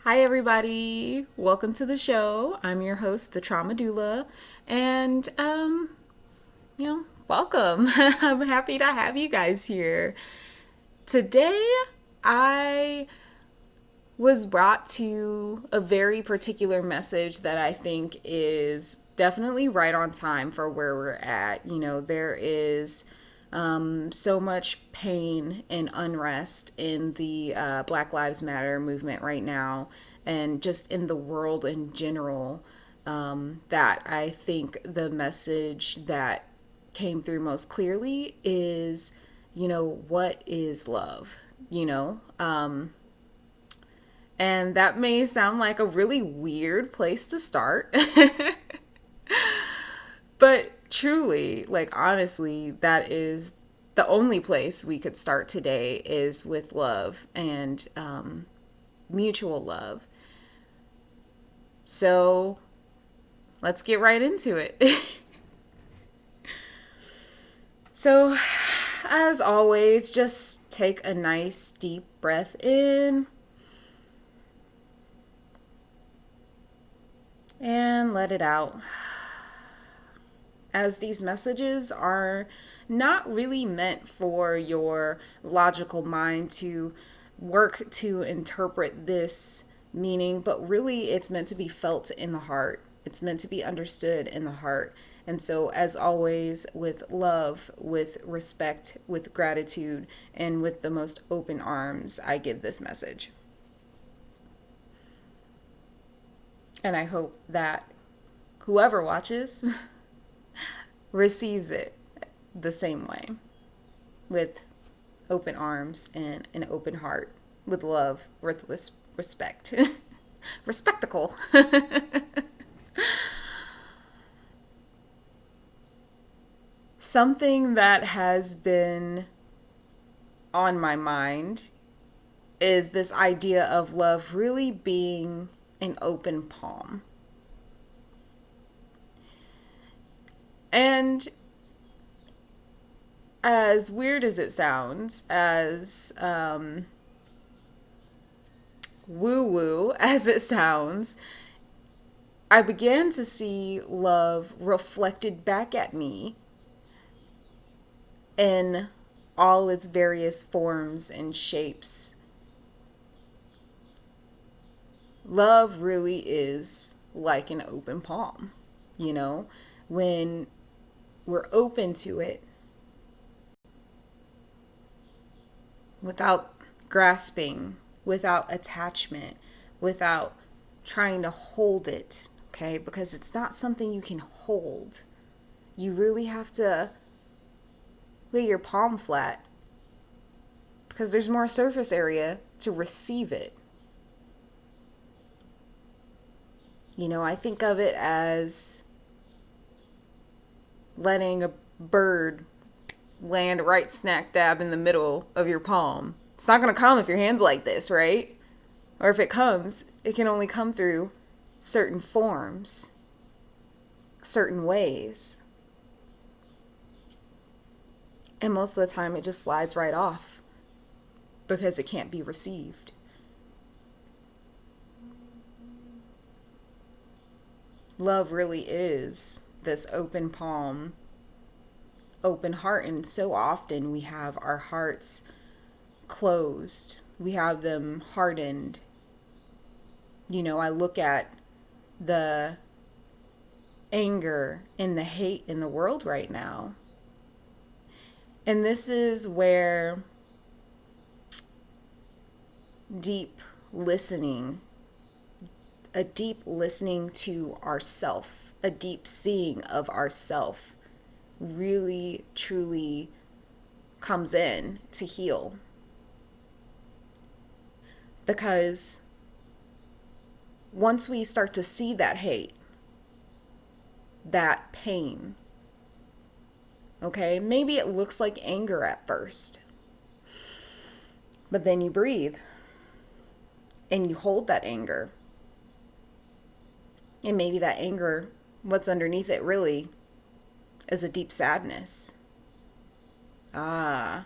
Hi, everybody. Welcome to the show. I'm your host, the Trauma Doula, and welcome. I'm happy to have you guys here. Today, I was brought to a very particular message that I think is definitely right on time for where we're at. There is so much pain and unrest in the Black Lives Matter movement right now, and just in the world in general, that I think the message that came through most clearly is, what is love? And that may sound like a really weird place to start. But truly, like honestly, that is the only place we could start today is with love and mutual love. So let's get right into it. So, as always, just take a nice deep breath in and let it out. As these messages are not really meant for your logical mind to work to interpret this meaning, but really it's meant to be felt in the heart. It's meant to be understood in the heart. And so, as always, with love, with respect, with gratitude, and with the most open arms, I give this message. And I hope that whoever watches receives it the same way, with open arms and an open heart, with love, with respect. Respectacle. Something that has been on my mind is this idea of love really being an open palm. And as weird as it sounds, as woo-woo as it sounds, I began to see love reflected back at me in all its various forms and shapes. Love really is like an open palm, when we're open to it without grasping, without attachment, without trying to hold it, okay? Because it's not something you can hold. You really have to lay your palm flat because there's more surface area to receive it. I think of it as letting a bird land right smack dab in the middle of your palm. It's not going to come if your hand's like this, right? Or if it comes, it can only come through certain forms, certain ways. And most of the time it just slides right off because it can't be received. Love really is this open palm, open heart, and so often we have our hearts closed. We have them hardened. I look at the anger and the hate in the world right now. And this is where deep listening, a deep listening to ourself, a deep seeing of ourself really, truly comes in to heal. Because once we start to see that hate, that pain, okay, maybe it looks like anger at first, but then you breathe and you hold that anger. And maybe that anger, what's underneath it really is a deep sadness. That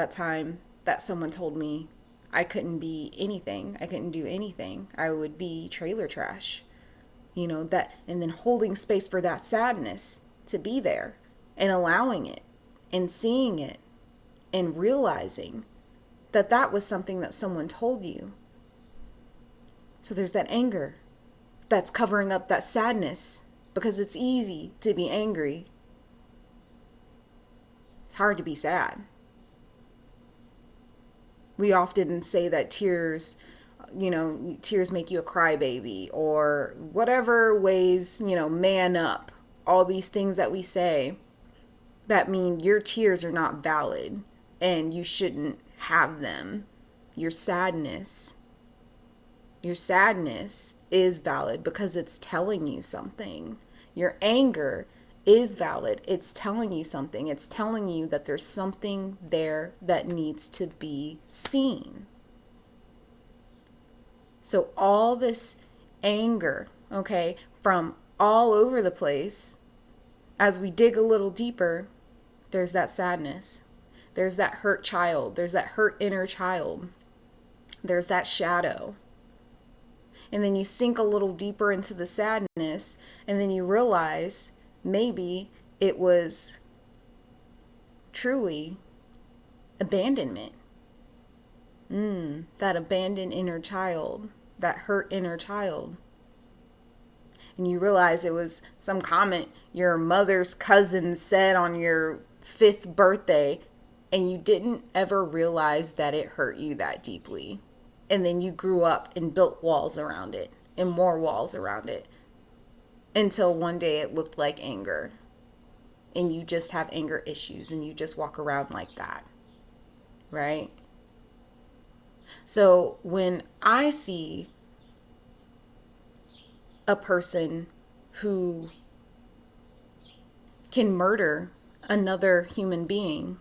time that someone told me I couldn't be anything. I couldn't do anything. I would be trailer trash. That, and then holding space for that sadness to be there and allowing it and seeing it and realizing that that was something that someone told you. So there's that anger that's covering up that sadness, because it's easy to be angry. It's hard to be sad. We often say that tears make you a crybaby, or whatever ways, man up. All these things that we say that mean your tears are not valid and you shouldn't have them. Your sadness is valid because it's telling you something. Your anger is valid. It's telling you something. It's telling you that there's something there that needs to be seen. So all this anger, okay, from all over the place, as we dig a little deeper, there's that sadness. There's that hurt child. There's that hurt inner child. There's that shadow. And then you sink a little deeper into the sadness, and then you realize maybe it was truly abandonment. That abandoned inner child, that hurt inner child. And you realize it was some comment your mother's cousin said on your 5th birthday, and you didn't ever realize that it hurt you that deeply. And then you grew up and built walls around it, and more walls around it, until one day it looked like anger. And you just have anger issues, and you just walk around like that, right? So when I see a person who can murder another human being,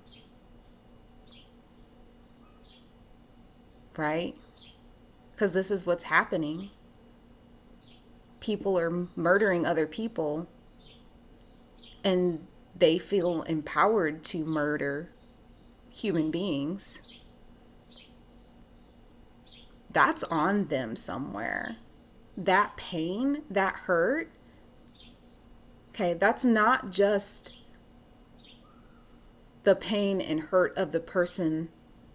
right? Because this is what's happening. People are murdering other people, and they feel empowered to murder human beings. That's on them somewhere. That pain, that hurt, okay, that's not just the pain and hurt of the person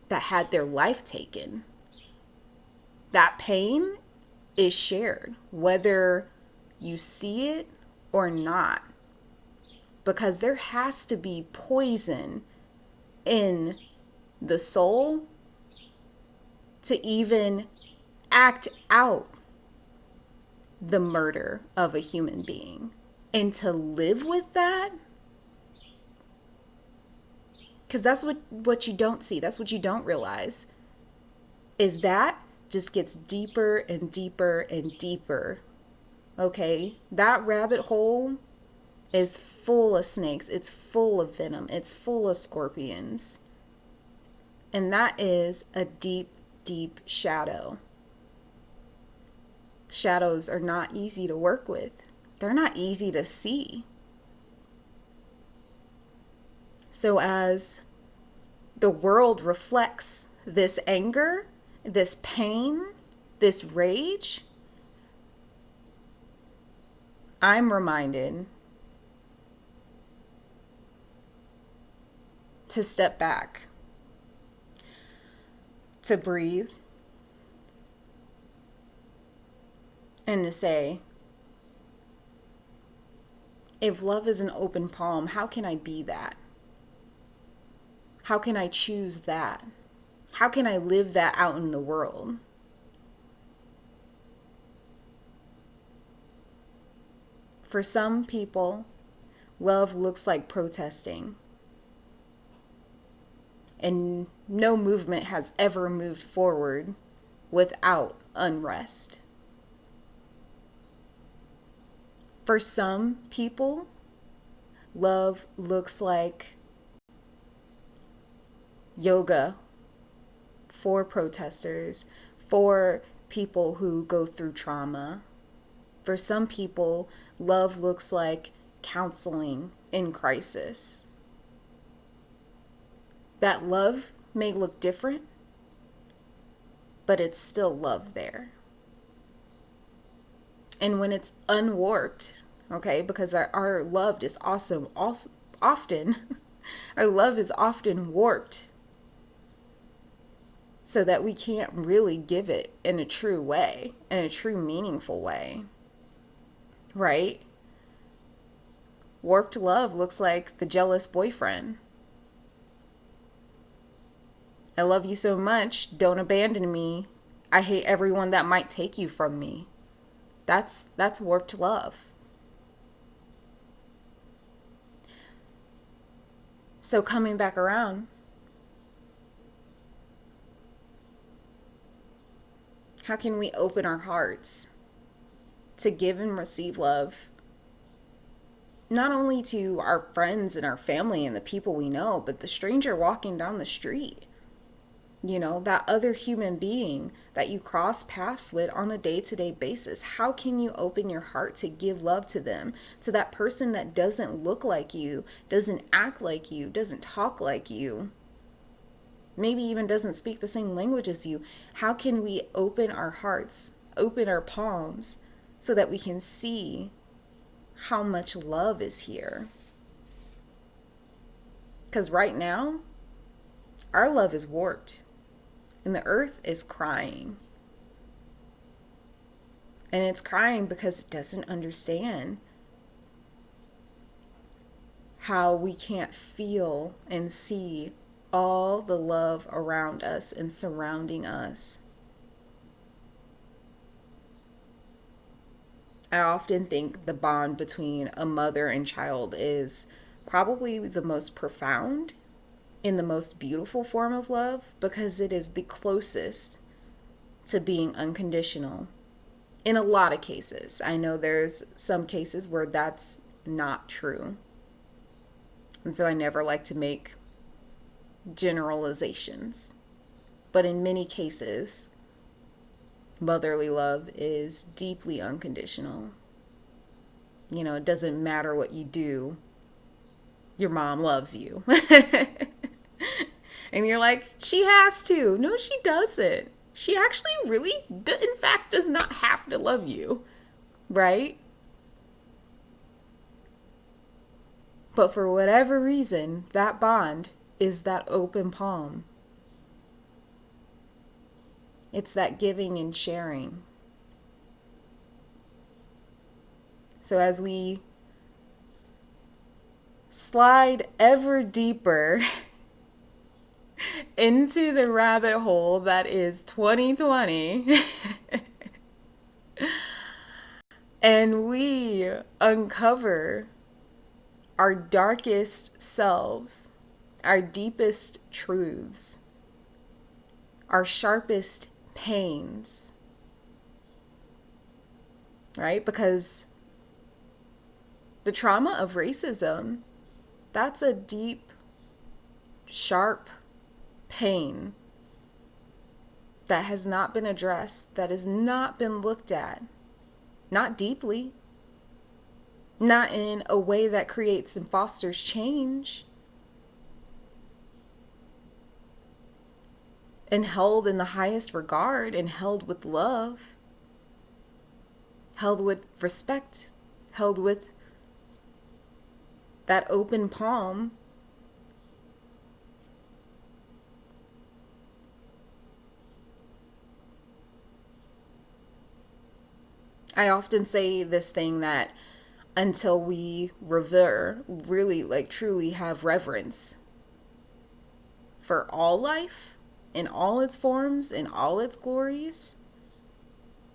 that had their life taken. That pain is shared, whether you see it or not, because there has to be poison in the soul to even act out the murder of a human being. And to live with that, because that's what you don't see, that's what you don't realize, is that just gets deeper and deeper and deeper. Okay, that rabbit hole is full of snakes, it's full of venom, it's full of scorpions. And that is a deep, deep shadow. Shadows are not easy to work with. They're not easy to see. So as the world reflects this anger, this pain, this rage, I'm reminded to step back, to breathe, and to say, if love is an open palm, how can I be that? How can I choose that? How can I live that out in the world? For some people, love looks like protesting. And no movement has ever moved forward without unrest. For some people, love looks like yoga for protesters, for people who go through trauma. For some people, love looks like counseling in crisis. That love may look different, but it's still love there. And when it's unwarped, okay, because our love is awesome, also, often, our love is often warped so that we can't really give it in a true way, in a true meaningful way, right? Warped love looks like the jealous boyfriend. I love you so much, don't abandon me. I hate everyone that might take you from me. That's warped love. So coming back around, how can we open our hearts to give and receive love? Not only to our friends and our family and the people we know, but the stranger walking down the street. You know, that other human being that you cross paths with on a day-to-day basis. How can you open your heart to give love to them? To that person that doesn't look like you, doesn't act like you, doesn't talk like you, maybe even doesn't speak the same language as you. How can we open our hearts, open our palms, so that we can see how much love is here? Because right now, our love is warped. And the earth is crying. And it's crying because it doesn't understand how we can't feel and see all the love around us and surrounding us. I often think the bond between a mother and child is probably the most profound in the most beautiful form of love, because it is the closest to being unconditional in a lot of cases. I know there's some cases where that's not true. And so I never like to make generalizations. But in many cases, motherly love is deeply unconditional. You know, it doesn't matter what you do, your mom loves you. And you're like, she has to. No, she doesn't. She actually really, in fact, does not have to love you, right? But for whatever reason, that bond is that open palm. It's that giving and sharing. So as we slide ever deeper into the rabbit hole that is 2020, and we uncover our darkest selves, our deepest truths, our sharpest pains, right? Because the trauma of racism, that's a deep, sharp pain that has not been addressed, that has not been looked at, not deeply, not in a way that creates and fosters change, and held in the highest regard, and held with love, held with respect, held with that open palm. I often say this thing that until we really like truly have reverence for all life in all its forms, in all its glories,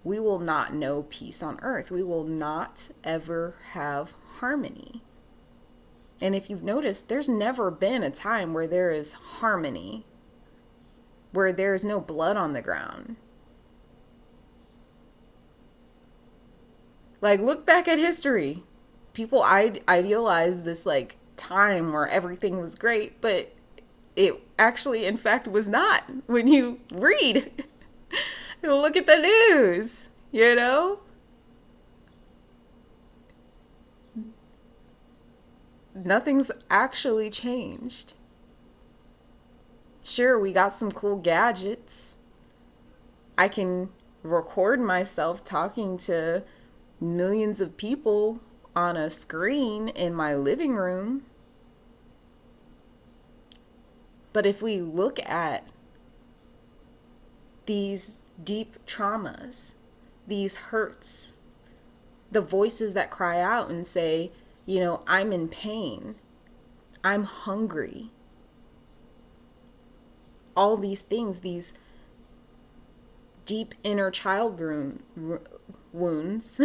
we will not know peace on earth. We will not ever have harmony. And if you've noticed, there's never been a time where there is harmony, where there is no blood on the ground. Like, look back at history. People idealize this, like, time where everything was great, but it actually, in fact, was not. When you read, look at the news, you know? Nothing's actually changed. Sure, we got some cool gadgets. I can record myself talking to millions of people on a screen in my living room. But if we look at these deep traumas, these hurts, the voices that cry out and say, I'm in pain, I'm hungry, all these things, these deep inner child wounds,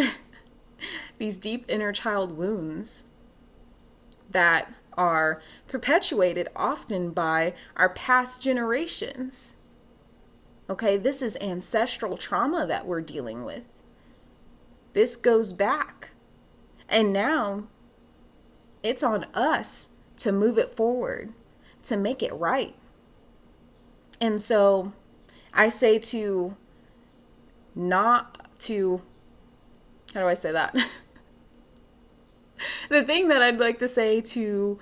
these deep inner child wounds that are perpetuated often by our past generations. Okay, this is ancestral trauma that we're dealing with. This goes back. And now it's on us to move it forward, to make it right. And so I say how do I say that? The thing that I'd like to say to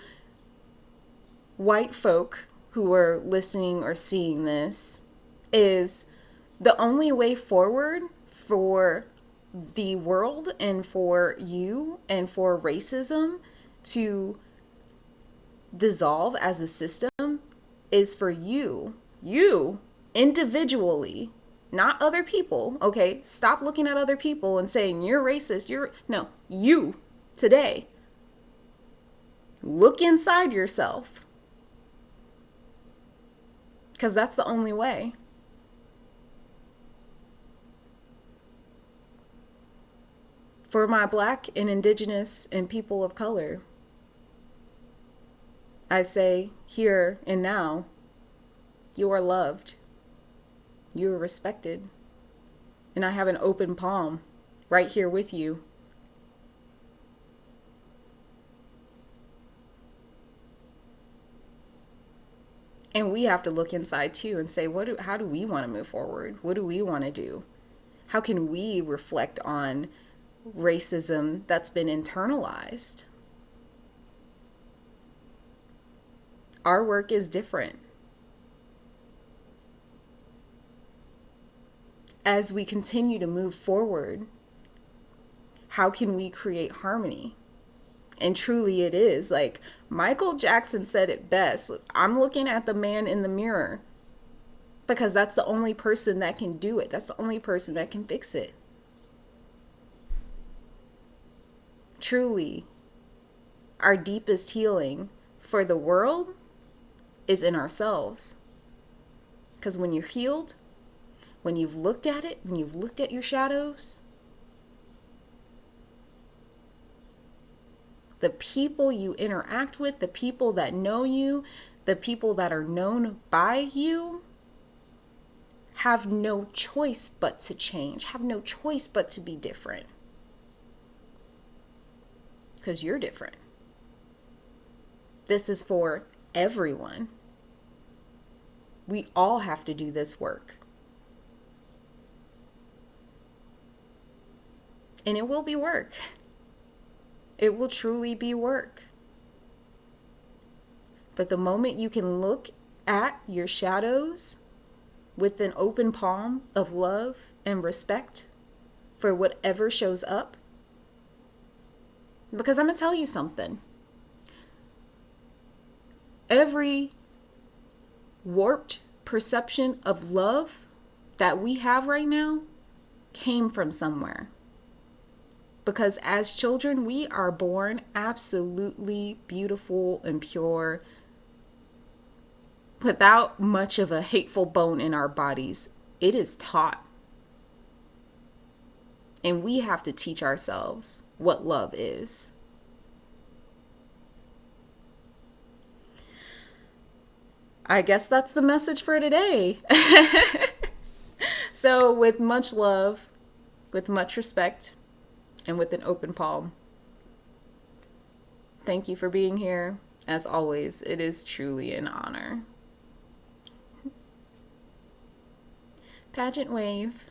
white folk who are listening or seeing this is the only way forward for the world and for you and for racism to dissolve as a system is for you individually, not other people. Okay, stop looking at other people and saying you're racist. No, you today. Look inside yourself, because that's the only way. For my Black and Indigenous and people of color, I say here and now, you are loved, you are respected, and I have an open palm right here with you. And we have to look inside too and say, how do we want to move forward? What do we want to do? How can we reflect on racism that's been internalized? Our work is different. As we continue to move forward, how can we create harmony? And truly it is. Like Michael Jackson said it best. I'm looking at the man in the mirror because that's the only person that can do it. That's the only person that can fix it. Truly, our deepest healing for the world is in ourselves. Because when you're healed, when you've looked at it, when you've looked at your shadows, the people you interact with, the people that know you, the people that are known by you, have no choice but to change, have no choice but to be different. Because you're different. This is for everyone. We all have to do this work. And it will be work. It will truly be work. But the moment you can look at your shadows with an open palm of love and respect for whatever shows up, because I'm going to tell you something. Every warped perception of love that we have right now came from somewhere. Because as children, we are born absolutely beautiful and pure, without much of a hateful bone in our bodies. It is taught. And we have to teach ourselves what love is. I guess that's the message for today. So with much love, with much respect, and with an open palm, thank you for being here. As always, it is truly an honor. Pageant wave.